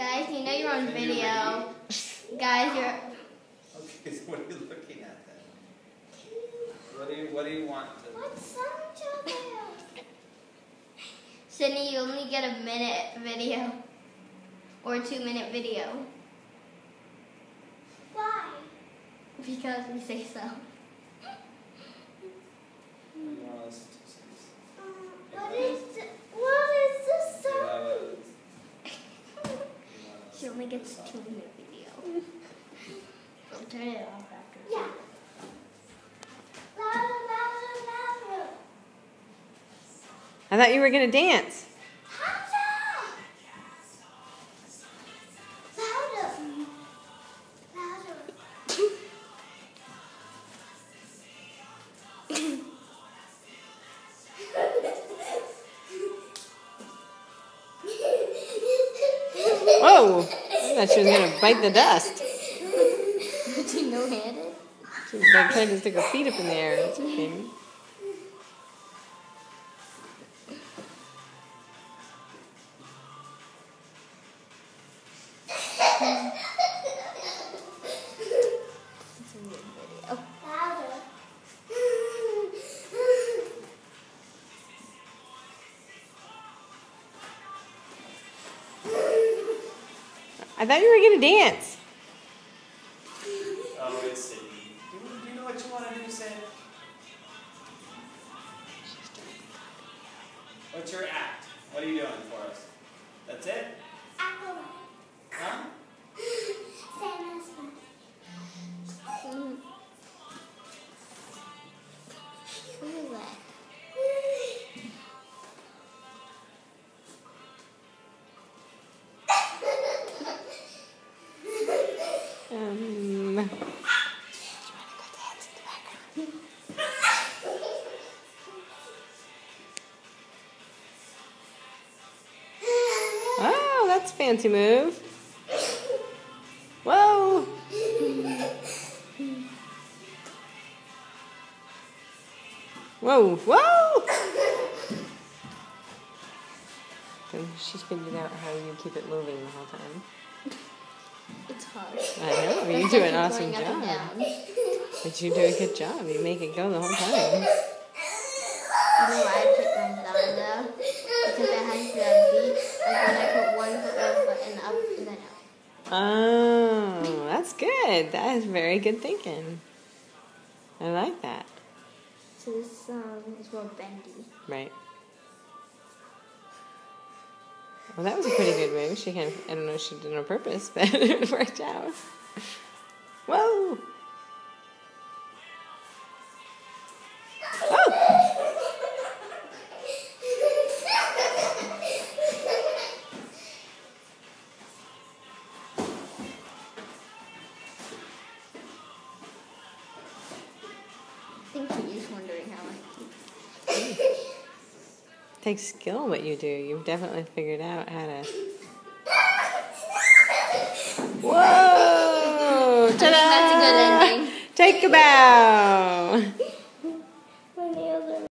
Guys, you know you're on video. Guys, you're... Okay, so what are you looking at then? What do you want to... What sound there? Sydney, you only get a minute video. Or a 2-minute video. Why? Because we say so. What is the sound? She only gets a 2-minute video. So turn it off after. Yeah. Louder, louder, louder. I thought you were going to dance. Whoa! I thought she was going to bite the dust. Is she no-handed? She was like trying to stick her feet up in the air. It's okay. I thought you were going to dance. Oh, it's Sydney. Do you know what you want to do, Sid? What's your act? What are you doing for us? That's it? Huh? Oh, that's a fancy move. Whoa! Whoa, whoa! She's figured out how you keep it moving the whole time. It's hard. I know, you do an awesome job. But you do a good job. You make it go the whole time. You know why I put my thumb though? Because it has the beat. Like when I put one foot and up and then out. Oh, that's good. That is very good thinking. I like that. So this is more bendy. Right. Well, that was a pretty good move. She kind of, I don't know if she did it on purpose, but it worked out. Whoa! Oh! I think you're just wondering how I keep. Takes skill what you do. You've definitely figured out how to... Whoa! Ta-da! That's a good ending. Take a bow!